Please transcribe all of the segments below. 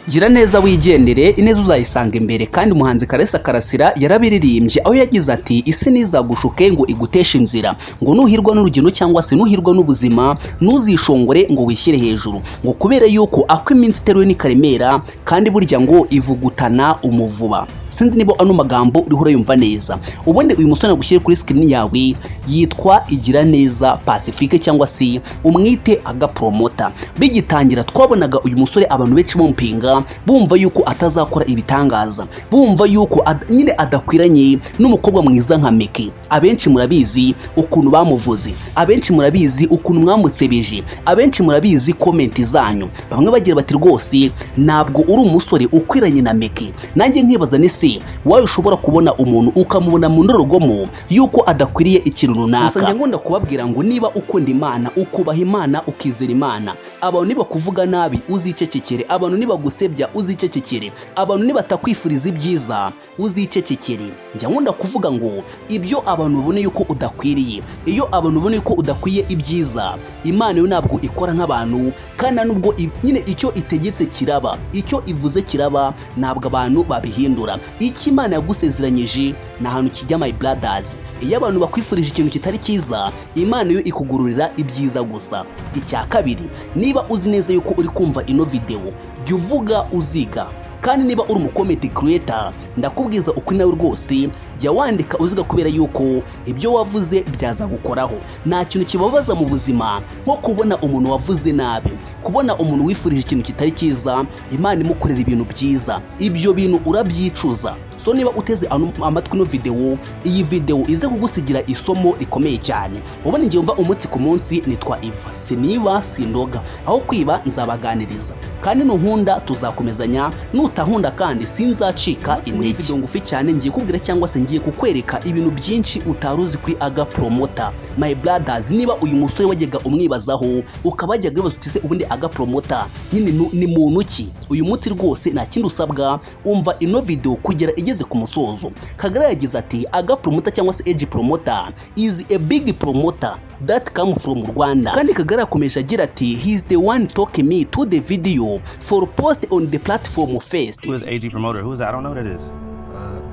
gira neza wigendere ineza uzayisanga imbere. Kandi umuhanzi Kalisa Karasira yarabiririmbye aho yagize ati isi nizagushuke ngo iguteshe inzira, ngo nuhirwa n'urugendo cyangwa se nuhirwa n'ubuzima ntuzishongore ngo wishyire hejuru, ngo kubera yuko ako iminsi iteruwe ni karemera kandi burya ngo ivugutana umuvuba. Sinzi niba ano magambo uriho urayumva neza. Ubundi uyu musore nagushyire kuri screen yawe yitwa Igira Neza Pacifique cyangwa se umwite agapromota. Bigitangira twabonaga uyu musore abantu benshi bampinga bumva yuko atazakora ibitangaza, bumva yuko nyine adakwiranye n'umukobwa mwiza nka Meki. Abenshi murabizi ukuntu bamuvuze, abenshi murabizi ukuntu mwamutsebeje, abenshi murabizi comment zanyu. Bamwe bagira bati rwose ntabwo uri umusore ukwiranye na Meki. Nanjye nkibaza nese wawe ushobora kubona umuntu ukamubona mu ndorerwamo yuko adakwiriye ikintu runaka. Gusa njye ngunda kubabwira ngo niba ukunda Imana, ukubaha Imana, ukizera Imana, abantu niba kuvuga nabi uzicecekere, abantu niba gusebya uzicecekere, abantu niba takwifuriza ibyiza uzicecekere. Njye ngunda kuvuga ngo ibyo abantu babone yuko udakwiriye, iyo abantu babone yuko udakwiye ibyiza, Imana yo ntabwo ikora nk'abantu, kandi nubwo nyine icyo itegetse kiraba, icyo ivuze kiraba, ntabwo abantu babihindura. Iki Imana yagusezeranyije na hantu kijya my brothers. Iyo abantu bakwifurije ikintu kitari cyiza, Imana yo ikugururira ibyiza gusa. Icya kabiri, niba uzi neza yuko uri kumva ino video, jya uvuga uziga. Kandi niba uri comment creator, ndakubwiza uko nawe rwose jya wandika uziga, kubera yuko ibyo wavuze byaza gukoraho. Nta kintu kibabaza mu buzima nko kubona umuntu wavuze nabi, kubona umuntu wifurije ikintu kitari cyiza, Imana imukorera ibintu byiza, ibyo bintu urabyicuza. So niba uteze amatwi no video, iyi video ize kugusigira isomo rikomeye cyane. Ubone ngiye umva umunsi ku munsi nitwa Eva, siniba sindoga, aho kwiba nzabaganiriza, kandi nunkunda tuzakomezanya, nutankunda kandi sinzacika intege. Video ngufi cyane ngiye kubwira cyangwa se ngiye kukwereka ibintu byinshi utaruzi kuri Aga Promota. My brothers, niba uyu musore wajyaga umwibazaho ukabajyaga wibaza uti se ubundi Aga Promota nyine ni muntu ki, uyu munsi rwose nta kindi usabwa, umva ino video kugera igeze ku musozo. Kagara yagize ati Aga Promota cyangwa se Age Promota is a big promoter that come from Rwanda. Kandi Kagara akomeje agira ati he is the one talking me to the video for post on the platform first. Who is AG Promoter? Who's that? I don't know what it is.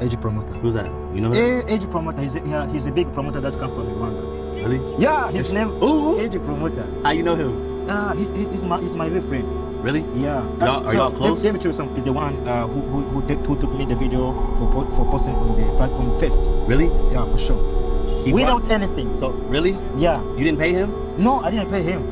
AG Promoter. Who's that? You know who? AG Promoter. He's a big promoter that's come from Rwanda. Really? Yeah, his name Ooh. AG Promoter. How you know him? He's my real friend. Really? Yeah. Are y'all close? Let me show you something. He's the one who took me the video for posting on the platform first. Really? Yeah, for sure. Without anything. So really? Yeah. You didn't pay him? No, I didn't pay him.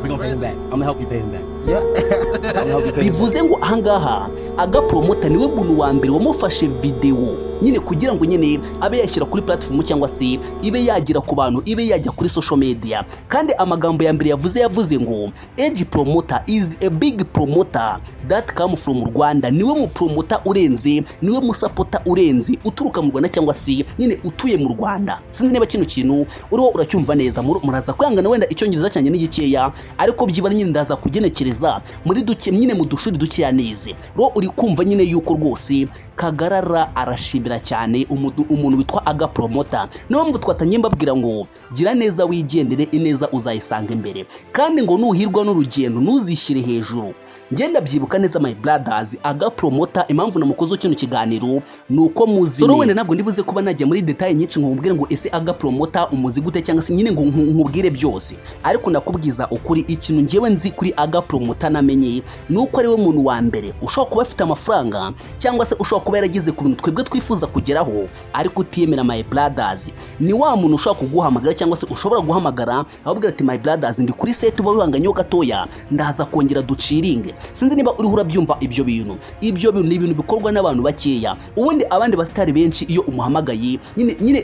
We're gonna pay him back. I'm gonna help you pay him back. Yeah. I'm gonna help you pay him back. Bivuze ngo ahangaha Aga Promota niwe muntu wa mbere wamufashe video nyine kugira ngo nyine abe yashyira kuri platform cyangwa se ibe yagira ku bantu, ibe yajya kuri social media. Kandi amagambo ya mbere yavuze ngo Age Promoter is a big promoter that come from Rwanda. Niwe mu promoter urenze, niwe mu supporter urenze uturuka mu Rwanda cyangwa se nyine utuye mu Rwanda. Sinzi niba kino kintu uriho uracyumva neza, muraza kwangana wenda icyongereza cyane n'igikeya, ariko byibara nyine ndaza kugenekereza muri duke nyine mu dushuri dukeya neze. Ro uri kumva nyine yuko rwose Kagarara arashimira cyane umuntu witwa Aga Promota. Niyo mvu twatanye mbabwira ngo gira neza wigendere ineza uzayisanga imbere, kandi ngo nuhirwa n'urugendo ntuzishyire hejuru. Ngenda byibuka neza my brothers, Aga Promota impamvu namukoze kino kiganiro nuko muzi neza. Wenda ntabwo ndibuze kuba najya muri detail nyinshi ngo mbwire ngo ese Aga Promota umuzi gute cyangwa se nyine ngo nkubwire byose, ariko nakubwiza ukuri ikintu ngewe nzi kuri Aga Promota namenye nuko ari we muntu wa mbere ushobora kuba afite amafaranga cyangwa se ushobora kuba yarageze ku bintu twebwe twifuza kugeraho, ariko utiyemera my brothers. Ni wa muntu ushobora kuguhamagara cyangwa se ushobora guhamagara ahubwo ati my brothers ndi kuri set uba wihanganyeho gatoya ndaza kongera duciringe. Sinzi niba uri hurabyumva ibyo bintu ni ibintu bikorwa n'abantu bakeya. Ubundi abandi basitari benshi iyo umuhamagaye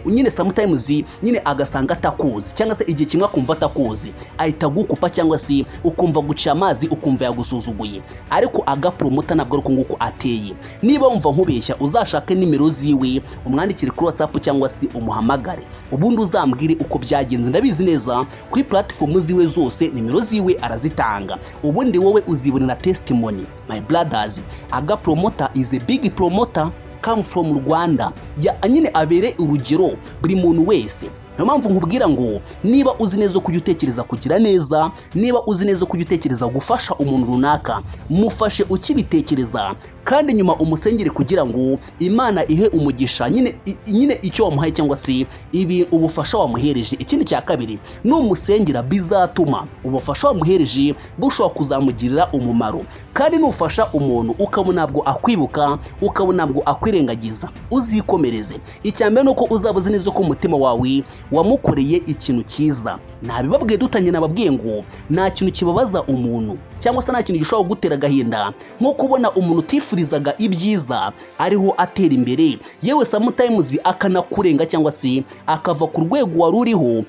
nyine sometimes nyine agasanga atakuzi cyangwa se igihe kimwe akumva atakuzi ahita gukupa cyangwa se ukumva guca amazi ukumva yagusuzuguye. Ariko Aga Promota ntabwo ari nguko ateye. Niba wumva nkubeshya uzashake nimero ziwe umwandikire kuri WhatsApp cyangwa se umuhamagare, ubundi uzambwire uko byagenze. Ndabizi neza kuri platform ziwe zose nimero ziwe arazitanga, ubundi wowe uzibonera testimony. My brothers, Aga Promota is a big promoter come from Rwanda. Ya nyine abere urugero buri muntu wese niyo mpamvu nkubwira ngo niba uzi neza kujya utekereza kugira neza, niba uzi neza kujya utekereza gufasha umuntu runaka, mufashe ukibitekereza kandi nyuma umusengere kugira ngo Imana ihe umugisha nyine icyo wamuhaye cyangwa se ibi ubufasha wamuhereje. Ikindi cya kabiri, numusengera bizatuma ubufasha wamuhereje bushobora kuzamugirira umumaro. Kandi nufasha umuntu ukabona ntabwo akwibuka, ukabona ntabwo akwirengagiza, uzikomereze. Icyambere nuko uzabuze neza ko umutima wawe wamukoreye ikintu cyiza. Nabibabwiye dutangiye, nababwiye ngo nta kintu kibabaza umuntu cyangwa se nta kintu gishobora kugutera agahinda nko kubona umuntu utifurizaga ibyiza ariho atera imbere, yewe sometimes akanakurenga cyangwa se akava ku rwego wari uriho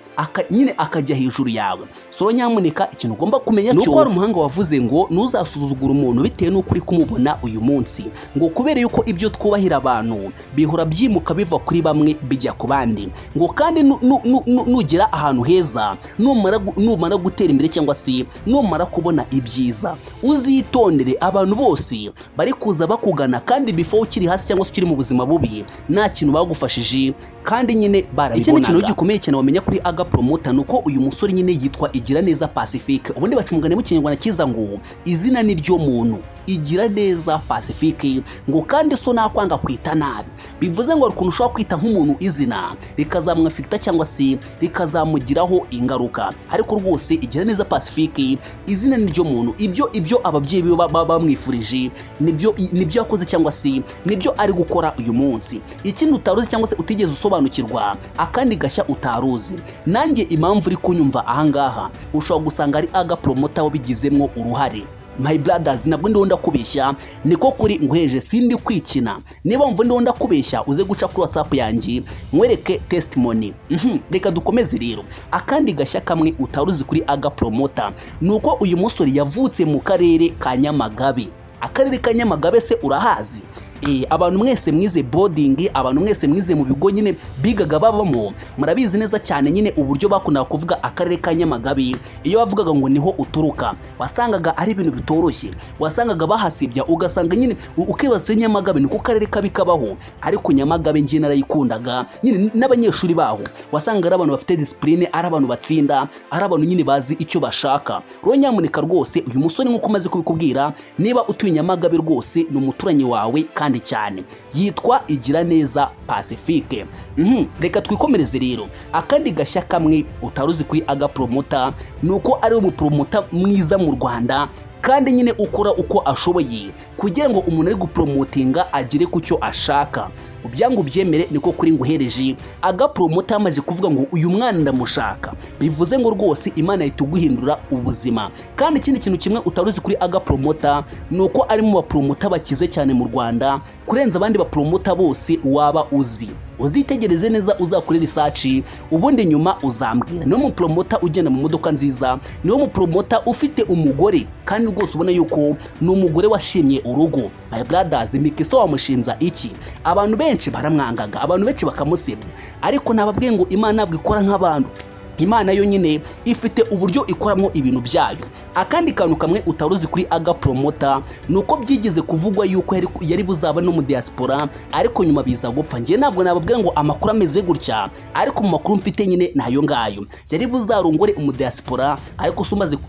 nyine akajya hejuru yawe. So nyamuneka ikintu ugomba kumenya cyo hari umuhanga wavuze ngo ntuzasuzugura umuntu bitewe n'uko uri kumubona uyu munsi, ngo kubera yuko ibyo twubahira abantu bihora byimuka biva kuri bamwe bijya ku bandi, ngo kandi nugera ahantu heza, numara gutera imbere cyangwa se numara kubona ibyiza, uzitondere abantu bose bari kuza bakugana kandi before ukiri hasi cyangwa se ukiri mu buzima bubi nta kintu bagufashije kandi nyine barabibonaga. Ikindi kintu gikomeye cyane wamenya kuri Aga Promoter nuko uyu musore nyine yitwa Igiraneza Pacifique, ubundi bacumugane mu Kinyarwanda kiza ngo izina ni ryo muntu, Igiraneza Pacifique, ngo kandi so nakwanga kwita nabi. Bivuze ngo ukuntu ushobora kwita nk'umuntu izina rikazamwafekta cyangwa se rikazamugiraho ingaruka, ariko rwose Igiraneza Pacifique izina ni ryo muntu. Ibyo ababyeyi be bamwifurije nibyo yakoze cyangwa se nibyo ari gukora uyu munsi. Ikindi utaruzi cyangwa se utigeze usobanukirwa, akandi gashya utaruzi, nanjye impamvu uri kunyumva ahangaha ushobora gusanga ari Aga Promoter wabigizemo uruhare. My brothers, nabwo ndiho ndakubeshya, niko kuri nguheje, sindi kwikina. Niba mvu ndiho ndakubeshya uze guca kuri WhatsApp yanjye nkwereke testimony. Reka dukomeze rero. Akandi gashya kamwe utaruzi kuri Aga Promoter nuko uyu musore yavutse mu karere ka Nyamagabe. Akarere ka Nyamagabe se urahazi? Abantu mwese mwize boarding, abantu mwese mwize mu bigo nyine bigaga babamo, murabizi neza cyane nyine uburyo bakundaga kuvuga akarere ka Nyamagabe. Iyo bavugaga ngo niho uturuka wasangaga ari ibintu bitoroshye, wasangaga bahasibya, ugasanga nyine ukibatse Nyamagabe niko karere kabi kabaho. Ariko Nyamagabe ngiye narayikundaga nyine, n'abanyeshuri baho wasanga ari abantu bafite discipline, ari abantu batsinda, ari abantu nyine bazi icyo bashaka. Ro nyamuneka rwose uyu musore nkuko maze kubikubwira, niba utuye Nyamagabe rwose ni umuturanyi wawe kandi cyane, yitwa Igiraneza Pacifique. Reka twikomereze rero. Akandi gashya kamwe utaruzi kuri Aga Promoter nuko ari umupromota mwiza mu Rwanda kandi nyine ukora uko ashoboye kugira ngo umuntu ari gupromotinga agire ku cyo ashaka. Ubyangu byemere niko kuri nguhereje. Aga Promoter amaze kuvuga ngo uyu mwana ndamushaka, bivuze ngo rwose Imana yituguhindura ubuzima. Kandi ikindi kintu kimwe utaruzi kuri Aga Promoter nuko ari mu bapromota bakize cyane mu Rwanda kurenza abandi bapromota bose waba uzi. Uzitegereze neza, uzakore research, ubundi nyuma uzambwira. Niwo mupromota ugenda mu modoka nziza, niwo mupromota ufite umugore kandi rwose ubona yuko ni umugore washimye urugo. My brothers, Mikisa wamushinza iki? Abantu benshi baramwangaga, abantu benshi bakamusebya, ariko nababwiye ngo Imana ntabwo ikora nk'abantu. Imana yo nyine ifite uburyo ikoramo ibintu byayo. Akandi kantu kamwe utaruzi kuri Aga Promoter nuko byigeze kuvugwa yuko yari buzaba no mu diaspora, ariko nyuma biza gupfa. Ngiye ntabwo nababwira ngo amakuru ameze gutya, ariko mu makuru mfite nyine nayo ngayo. Yari buzarongore mu diaspora, ariko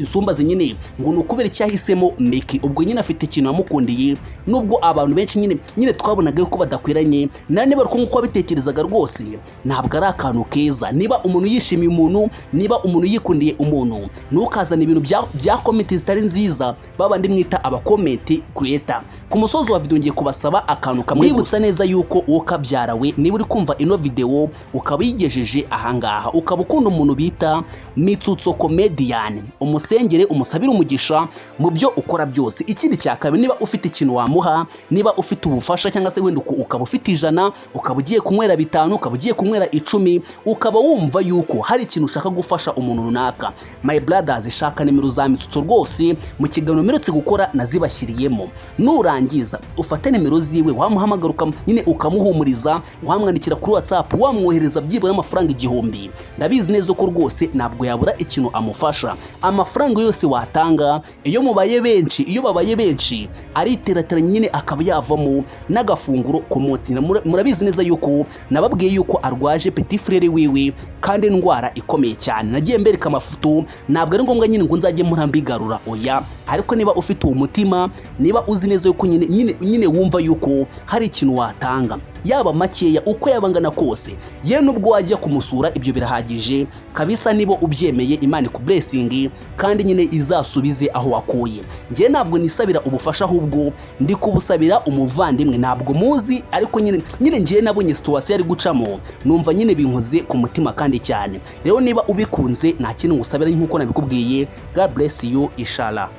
sumbaze nyine ngo nukubera cyahisemo Meki. Ubwo nyine afite ikintu amukundiye, nubwo abantu benshi nyine twabonaga yuko badakwiranye, nane bariko nkuko bitekerezaga rwose ntabwo ari akantu keza. Niba umuntu yishimiye umuntu, niba umuntu yikundiye umuntu, nukazana ibintu bya comment zitari nziza, babandi mwita aba comment creator. Ku musozi wa video ngiye kubasaba akantu kamwe, mwibutsa neza yuko uwo kabyarawe niba uri kumva ino video ukabigejeje ahangaha, ukaba ukunda umuntu bita Mitsutso Comedian, umusengere umusabira umugisha mu byo ukora byose. Ikindi cya kabiri, niba ufite ikintu wamuha, niba ufite ubufasha cyangwa se wenda ukaba ufite 100, ukaba ugiye kunywera 5, ukaba ugiye kunywera 10, ukaba wumva yuko hari ikintu ikintu ushaka gufasha umuntu runaka, my brothers, shaka nimero za Mitsutso rwose mu kiganiro mperutse gukora nazibashyiriyemo. Nurangiza ufate nimero ziwe, wamuhamagaruka nyine ukamuhumuriza, wamwandikira kuri WhatsApp, wamwohereza byibura amafaranga 1000. Ndabizi neza ko rwose ntabwo yabura ikintu amufasha. Amafaranga yose watanga iyo mubaye benshi, iyo babaye benshi ariterateranya nyine akaba yavamo n'agafunguro ku munsi. Murabizi neza yuko nababwiye yuko arwaje petit frere wiwe kandi indwara ikomeye cyane. Nagiye mbereka amafoto, ntabwo ari ngombwa nyine ngo nzajye murambigarura oya, ariko niba ufite uwo mutima, niba uzi neza yuko nyine wumva yuko hari ikintu watanga, yaba makeya uko yabangana kose, ye nubwo wajya kumusura ibyo birahagije kabisa. Niba ubyemeye Imana ku blessing kandi nyine izasubize aho wakuye. Ngiye ntabwo nisabira ubufasha, ahubwo ndi kubusabira umuvandimwe ntabwo muzi, ariko nyine ngiye nabonye situation ari gucamo, numva nyine binkoze ku mutima kandi cyane. Rero niba ubikunze nta kintu ngusabira nk'uko nabikubwiye. God bless you inshallah.